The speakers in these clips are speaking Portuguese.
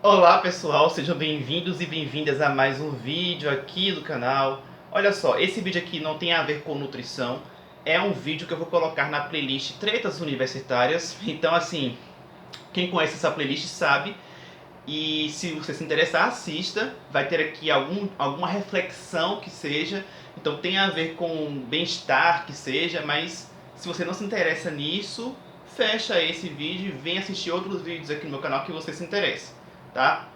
Olá pessoal, sejam bem-vindos e bem-vindas a mais um vídeo aqui do canal. Olha só, esse vídeo aqui não tem a ver com nutrição, é um vídeo que eu vou colocar na playlist Tretas Universitárias. Então assim, quem conhece essa playlist sabe, e se você se interessar, assista. Vai ter aqui alguma reflexão que seja, então tem a ver com bem-estar que seja, mas se você não se interessa nisso, fecha esse vídeo e vem assistir outros vídeos aqui no meu canal que você se interessa, tá?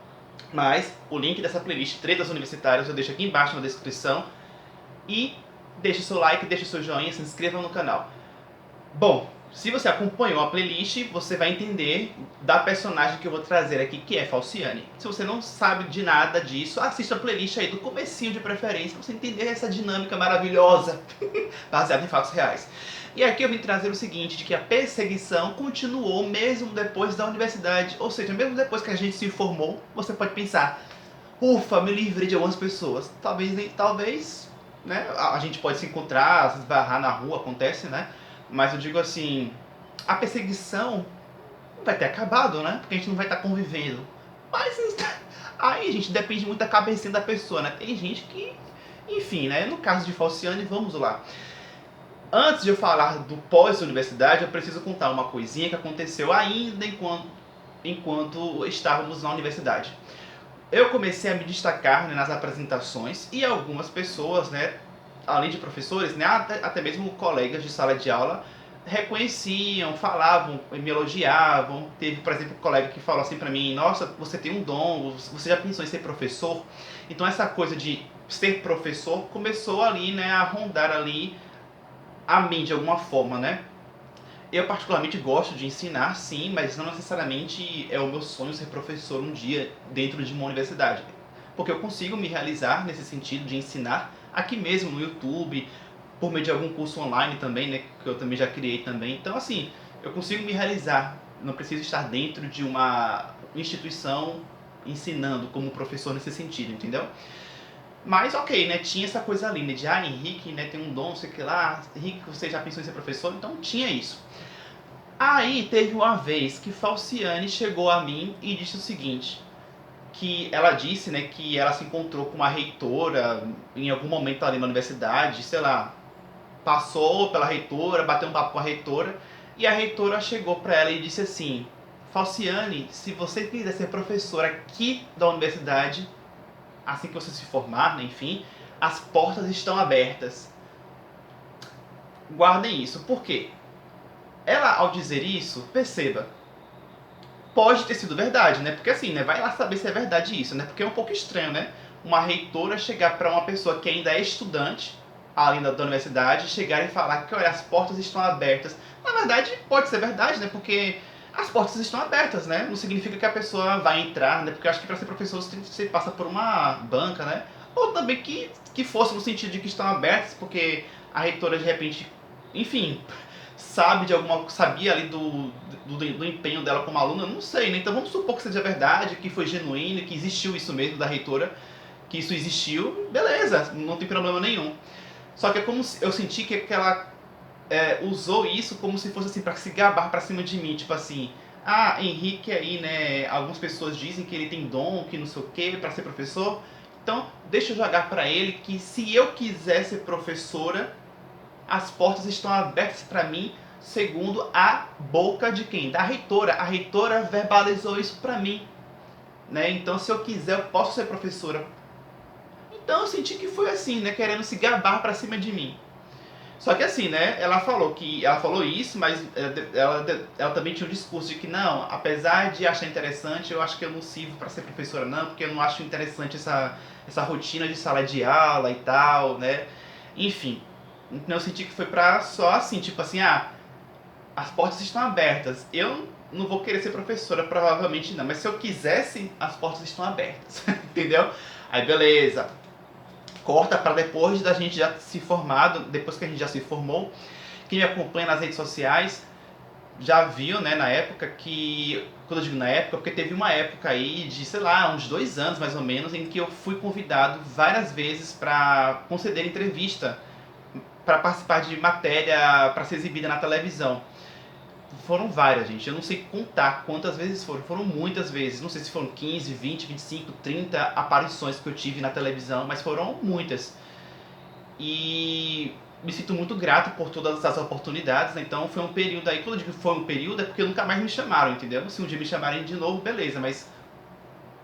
Mas o link dessa playlist Tretas Universitárias eu deixo aqui embaixo na descrição. E deixe seu like, deixe seu joinha, se inscreva no canal. Bom, se você acompanhou a playlist, você vai entender da personagem que eu vou trazer aqui, que é Falciane. Se você não sabe de nada disso, assista a playlist aí do comecinho de preferência, pra você entender essa dinâmica maravilhosa, baseada em fatos reais. E aqui eu vim trazer o seguinte, de que a perseguição continuou mesmo depois da universidade, ou seja, mesmo depois que a gente se formou, você pode pensar, ufa, me livrei de algumas pessoas. Talvez, né, a gente pode se encontrar, se esbarrar na rua, acontece, né? Mas eu digo assim, a perseguição não vai ter acabado, né? Porque a gente não vai estar convivendo. Mas aí, gente, depende muito da cabecinha da pessoa, né? Tem gente que, enfim, né? No caso de Falciane, vamos lá. Antes de eu falar do pós-universidade, eu preciso contar uma coisinha que aconteceu ainda enquanto estávamos na universidade. Eu comecei a me destacar, né, nas apresentações, e algumas pessoas, né, além de professores, né, até mesmo colegas de sala de aula, reconheciam, falavam, me elogiavam. Teve, por exemplo, um colega que falou assim pra mim, nossa, você tem um dom, você já pensou em ser professor? Então essa coisa de ser professor começou ali, né, a rondar ali a mim de alguma forma, né? Eu particularmente gosto de ensinar, sim, mas não necessariamente é o meu sonho ser professor um dia dentro de uma universidade. Porque eu consigo me realizar nesse sentido de ensinar aqui mesmo no YouTube, por meio de algum curso online também, né, que eu também já criei também. Então assim, eu consigo me realizar, não preciso estar dentro de uma instituição ensinando como professor nesse sentido, entendeu? Mas ok, né, tinha essa coisa ali, né, de Henrique, né, tem um dom, sei que lá, Henrique, você já pensou em ser professor? Então tinha isso. Aí teve uma vez que Falciane chegou a mim e disse o seguinte, que ela disse, né, que ela se encontrou com uma reitora em algum momento ali na universidade, sei lá, passou pela reitora, bateu um papo com a reitora, e a reitora chegou para ela e disse assim, Falciane, se você quiser ser professora aqui da universidade, assim que você se formar, né, enfim, as portas estão abertas. Guardem isso, por quê? Ela, ao dizer isso, perceba, pode ter sido verdade, né? Porque assim, né, vai lá saber se é verdade isso, né? Porque é um pouco estranho, né? Uma reitora chegar para uma pessoa que ainda é estudante, além da universidade, chegar e falar que, olha, as portas estão abertas. Na verdade, pode ser verdade, né? Porque as portas estão abertas, né? Não significa que a pessoa vai entrar, né? Porque eu acho que para ser professor você passa por uma banca, né? Ou também que fosse no sentido de que estão abertas, porque a reitora de repente, enfim, sabia ali do empenho dela como aluna, não sei, né? Então vamos supor que seja verdade, que foi genuíno, que existiu isso mesmo da reitora, que isso existiu, beleza, não tem problema nenhum. Só que é como eu senti que ela usou isso como se fosse assim, pra se gabar pra cima de mim, tipo assim, ah, Henrique aí, né, algumas pessoas dizem que ele tem dom, que não sei o que, pra ser professor, então deixa eu jogar pra ele que se eu quiser ser professora, as portas estão abertas para mim, segundo a boca de quem? Da reitora. A reitora verbalizou isso para mim, né? Então, se eu quiser, eu posso ser professora. Então, eu senti que foi assim, né? Querendo se gabar para cima de mim. Só que assim, né? Ela falou isso, mas ela também tinha um discurso de que não, apesar de achar interessante, eu acho que eu não sirvo para ser professora não, porque eu não acho interessante essa rotina de sala de aula e tal, né? Enfim, então eu senti que foi pra só assim, tipo assim, ah, as portas estão abertas. Eu não vou querer ser professora, provavelmente não, mas se eu quisesse, as portas estão abertas, entendeu? Aí beleza, corta para depois da gente já se formado, depois que a gente já se formou. Quem me acompanha nas redes sociais já viu, né, na época que, quando eu digo na época, porque teve uma época aí de, sei lá, uns 2 anos mais ou menos, em que eu fui convidado várias vezes para conceder entrevista, para participar de matéria para ser exibida na televisão. Foram várias, gente. Eu não sei contar quantas vezes foram. Foram muitas vezes. Não sei se foram 15, 20, 25, 30 aparições que eu tive na televisão, mas foram muitas. E me sinto muito grato por todas essas oportunidades, né? Então foi um período aí, quando eu digo que foi um período é porque nunca mais me chamaram, entendeu? Se um dia me chamarem de novo, beleza, mas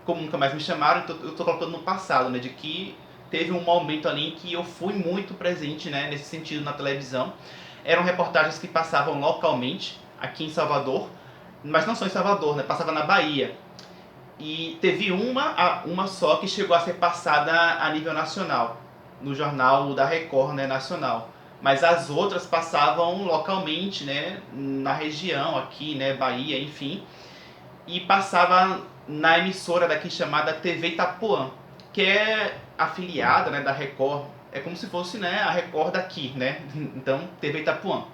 como nunca mais me chamaram, então eu tô colocando no passado, né? De que teve um momento ali em que eu fui muito presente, né? Nesse sentido na televisão. Eram reportagens que passavam localmente, aqui em Salvador, mas não só em Salvador, né? Passava na Bahia. E teve uma só que chegou a ser passada a nível nacional, no jornal da Record, né, nacional. Mas as outras passavam localmente, né, na região aqui, né, Bahia, enfim. E passava na emissora daqui chamada TV Itapuã, que é afiliada, né, da Record. É como se fosse, né, a Record daqui, né? Então, TV Itapuã.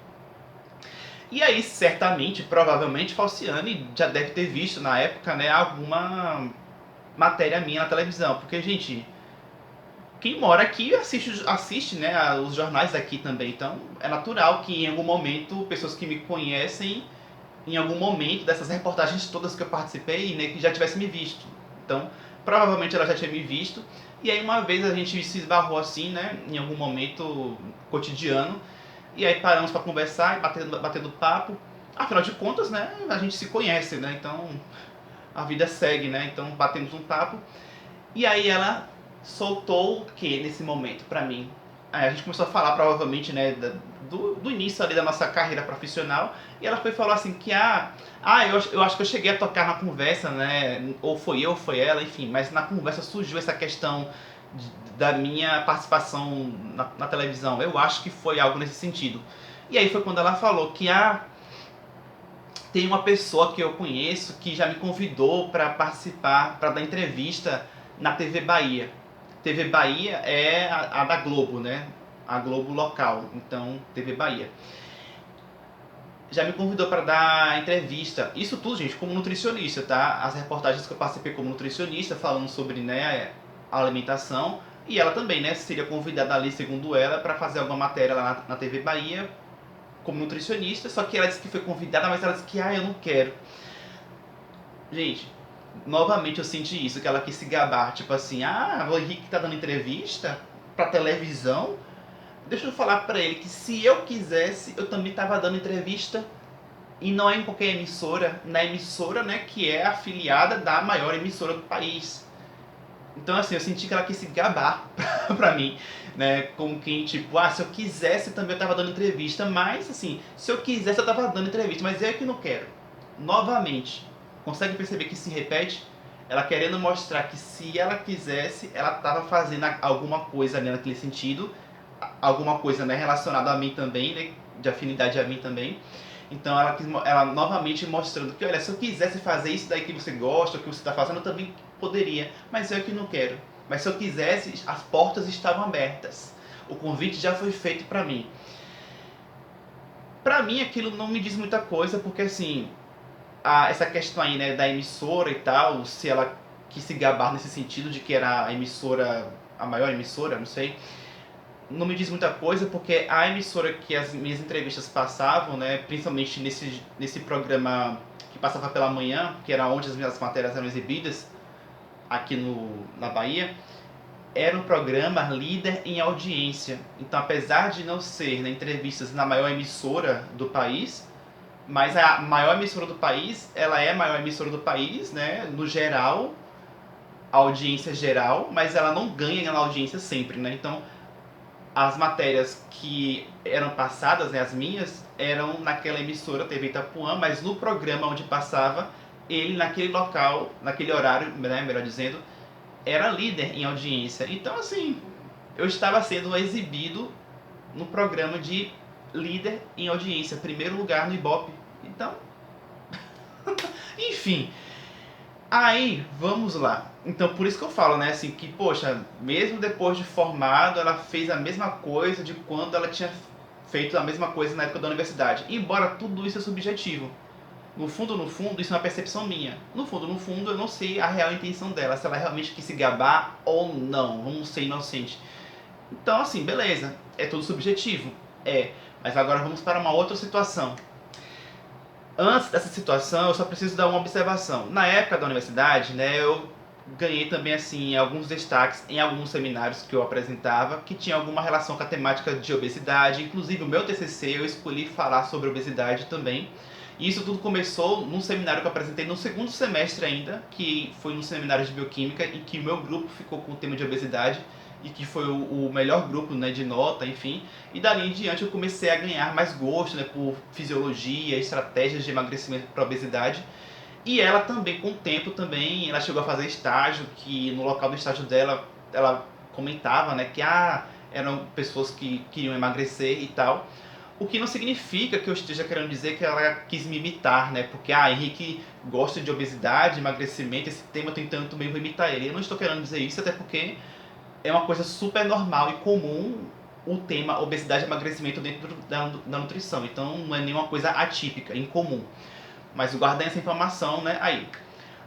E aí, certamente, provavelmente, Falciane já deve ter visto na época, né, alguma matéria minha na televisão. Porque, gente, quem mora aqui assiste, né, os jornais daqui também. Então, é natural que em algum momento, pessoas que me conhecem, em algum momento dessas reportagens todas que eu participei, né, que já tivesse me visto. Então, provavelmente ela já tinha me visto. E aí, uma vez a gente se esbarrou assim, né, em algum momento cotidiano. E aí paramos para conversar e batendo papo. Afinal de contas, né, a gente se conhece, né? Então a vida segue, né? Então batemos um papo. E aí ela soltou o que nesse momento para mim? Aí a gente começou a falar provavelmente, né, do início ali da nossa carreira profissional. E ela foi falou assim que eu acho que eu cheguei a tocar na conversa, né? Ou foi eu, ou foi ela, enfim. Mas na conversa surgiu essa questão da minha participação na televisão. Eu acho que foi algo nesse sentido. E aí foi quando ela falou que tem uma pessoa que eu conheço que já me convidou para participar, para dar entrevista na TV Bahia. TV Bahia é a da Globo, né? A Globo local, então TV Bahia. Já me convidou para dar entrevista. Isso tudo, gente, como nutricionista, tá? As reportagens que eu participei como nutricionista, falando sobre, né, a alimentação. E ela também, né, seria convidada ali, segundo ela, para fazer alguma matéria lá na TV Bahia como nutricionista. Só que ela disse que foi convidada, mas ela disse que, eu não quero. Gente, novamente eu senti isso, que ela quis se gabar. Tipo assim, o Henrique tá dando entrevista pra televisão. Deixa eu falar pra ele que se eu quisesse, eu também tava dando entrevista. E não é em qualquer emissora, na emissora, né, que é afiliada da maior emissora do país. Então, assim, eu senti que ela quis se gabar pra mim, né, como quem, tipo, se eu quisesse, eu também tava dando entrevista, mas, assim, se eu quisesse, eu tava dando entrevista, mas eu que não quero. Novamente, consegue perceber que se repete? Ela querendo mostrar que se ela quisesse, ela tava fazendo alguma coisa ali naquele sentido, alguma coisa, né, relacionada a mim também, né, de afinidade a mim também. Então ela novamente mostrando que, olha, se eu quisesse fazer isso daí que você gosta, que você está fazendo, eu também poderia, mas eu que não quero. Mas se eu quisesse, as portas estavam abertas. O convite já foi feito para mim. Para mim aquilo não me diz muita coisa, porque assim, essa questão aí, né, da emissora e tal, se ela quis se gabar nesse sentido de que era a emissora, a maior emissora, não sei, não me diz muita coisa, porque a emissora que as minhas entrevistas passavam, né, principalmente nesse programa que passava pela manhã, que era onde as minhas matérias eram exibidas, aqui na Bahia, era um programa líder em audiência. Então, apesar de não ser, né, entrevistas na maior emissora do país, mas a maior emissora do país, ela é a maior emissora do país, né, no geral, a audiência geral, mas ela não ganha na audiência sempre, né? Então, as matérias que eram passadas, né, as minhas, eram naquela emissora TV Itapuã, mas no programa onde passava, ele naquele local, naquele horário, né, melhor dizendo, era líder em audiência. Então, assim, eu estava sendo exibido no programa de líder em audiência, primeiro lugar no Ibope. Então, enfim, aí, vamos lá. Então, por isso que eu falo, né, assim, que, poxa, mesmo depois de formado, ela fez a mesma coisa de quando ela tinha feito a mesma coisa na época da universidade. Embora tudo isso é subjetivo. No fundo, isso é uma percepção minha. No fundo, eu não sei a real intenção dela, se ela realmente quis se gabar ou não. Vamos ser inocentes. Então, assim, beleza. É tudo subjetivo. É. Mas agora vamos para uma outra situação. Antes dessa situação, eu só preciso dar uma observação. Na época da universidade, né, eu ganhei também assim alguns destaques em alguns seminários que eu apresentava que tinha alguma relação com a temática de obesidade. Inclusive o meu TCC eu escolhi falar sobre obesidade também. E isso tudo começou num seminário que eu apresentei no segundo semestre ainda, que foi um seminário de bioquímica em que o meu grupo ficou com o tema de obesidade e que foi o melhor grupo, né, de nota, enfim. E dali em diante eu comecei a ganhar mais gosto, né, por fisiologia, estratégias de emagrecimento para obesidade. E ela também, com o tempo também, ela chegou a fazer estágio, que no local do estágio dela, ela comentava, né, que eram pessoas que queriam emagrecer e tal. O que não significa que eu esteja querendo dizer que ela quis me imitar, né? Porque, Henrique gosta de obesidade, emagrecimento, esse tema eu tentando meio imitar ele. Eu não estou querendo dizer isso, até porque é uma coisa super normal e comum o tema obesidade e emagrecimento dentro da nutrição. Então não é nenhuma coisa atípica, incomum. Mas eu guardei essa informação, né, aí.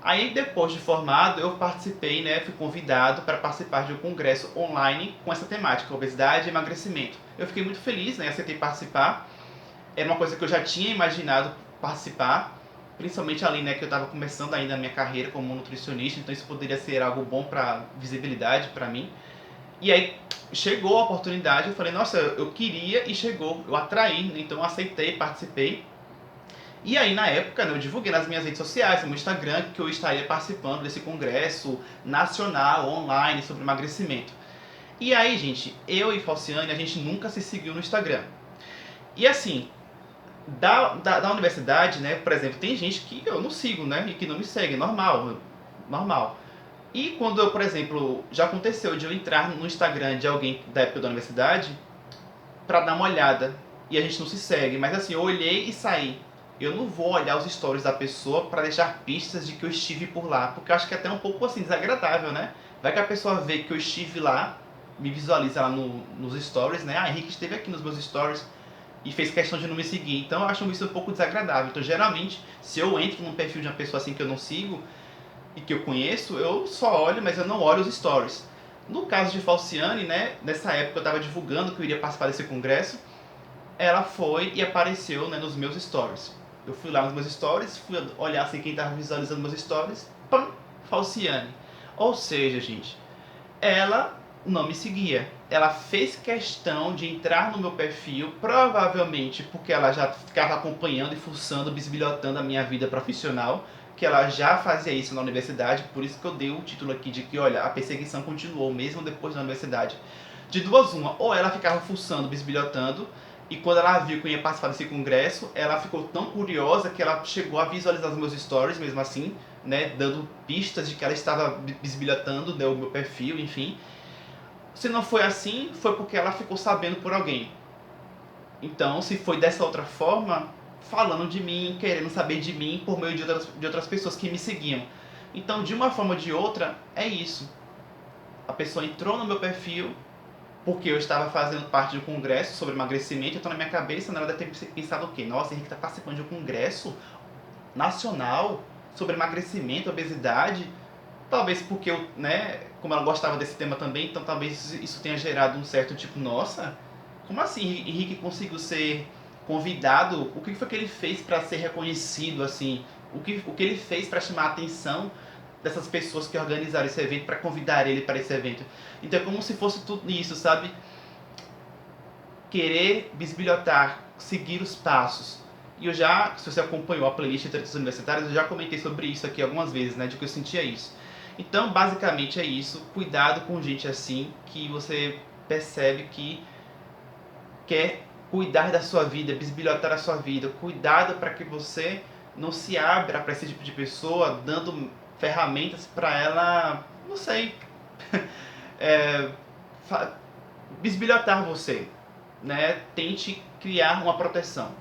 Aí, depois de formado, eu participei, né, fui convidado para participar de um congresso online com essa temática, obesidade e emagrecimento. Eu fiquei muito feliz, né, aceitei participar. Era uma coisa que eu já tinha imaginado participar, principalmente ali, né, que eu estava começando ainda a minha carreira como nutricionista, então isso poderia ser algo bom para visibilidade para mim. E aí chegou a oportunidade, eu falei, nossa, eu queria e chegou, eu atraí, né, então eu aceitei, participei. E aí, na época, né, eu divulguei nas minhas redes sociais, no meu Instagram, que eu estaria participando desse congresso nacional, online, sobre emagrecimento. E aí, gente, eu e Falciane, a gente nunca se seguiu no Instagram. E assim, da universidade, né, por exemplo, tem gente que eu não sigo, né, e que não me segue, normal, normal. E quando eu, por exemplo, já aconteceu de eu entrar no Instagram de alguém da época da universidade pra dar uma olhada, e a gente não se segue, mas assim, eu olhei e saí. Eu não vou olhar os stories da pessoa para deixar pistas de que eu estive por lá, porque eu acho que é até um pouco assim desagradável, né? Vai que a pessoa vê que eu estive lá, me visualiza lá nos stories, né? Henrique esteve aqui nos meus stories e fez questão de não me seguir. Então eu acho isso um pouco desagradável. Então geralmente, se eu entro num perfil de uma pessoa assim que eu não sigo e que eu conheço, eu só olho, mas eu não olho os stories. No caso de Falciane, né? Nessa época eu estava divulgando que eu iria participar desse congresso, ela foi e apareceu, né, nos meus stories. Eu fui lá nos meus stories, fui olhar assim quem estava visualizando meus stories, pam, Falciane. Ou seja, gente, ela não me seguia. Ela fez questão de entrar no meu perfil, provavelmente porque ela já ficava acompanhando e fuçando, bisbilhotando a minha vida profissional, que ela já fazia isso na universidade, por isso que eu dei o título aqui de que, olha, a perseguição continuou mesmo depois da universidade. De duas uma, ou ela ficava fuçando, bisbilhotando, e quando ela viu que eu ia participar desse congresso, ela ficou tão curiosa que ela chegou a visualizar os meus stories, mesmo assim, né, dando pistas de que ela estava bisbilhotando, né, o meu perfil, enfim. Se não foi assim, foi porque ela ficou sabendo por alguém. Então, se foi dessa outra forma, falando de mim, querendo saber de mim por meio de outras pessoas que me seguiam. Então, de uma forma ou de outra, é isso. A pessoa entrou no meu perfil porque eu estava fazendo parte de um congresso sobre emagrecimento, então na minha cabeça na hora deve ter pensado o quê? Nossa, Henrique está participando de um congresso nacional sobre emagrecimento, obesidade. Talvez porque eu, né, como ela gostava desse tema também, então talvez isso tenha gerado um certo tipo, nossa, como assim Henrique conseguiu ser convidado? O que foi que ele fez para ser reconhecido, assim? O que ele fez para chamar a atenção dessas pessoas que organizaram esse evento, para convidar ele para esse evento? Então é como se fosse tudo isso, sabe? Querer bisbilhotar, seguir os passos. E eu já, se você acompanhou a playlist de tretas universitárias, eu já comentei sobre isso aqui algumas vezes, né, de que eu sentia isso. Então, basicamente é isso. Cuidado com gente assim, que você percebe que quer cuidar da sua vida, bisbilhotar a sua vida. Cuidado para que você não se abra para esse tipo de pessoa, dando ferramentas para ela, não sei, é, bisbilhotar você, né? Tente criar uma proteção.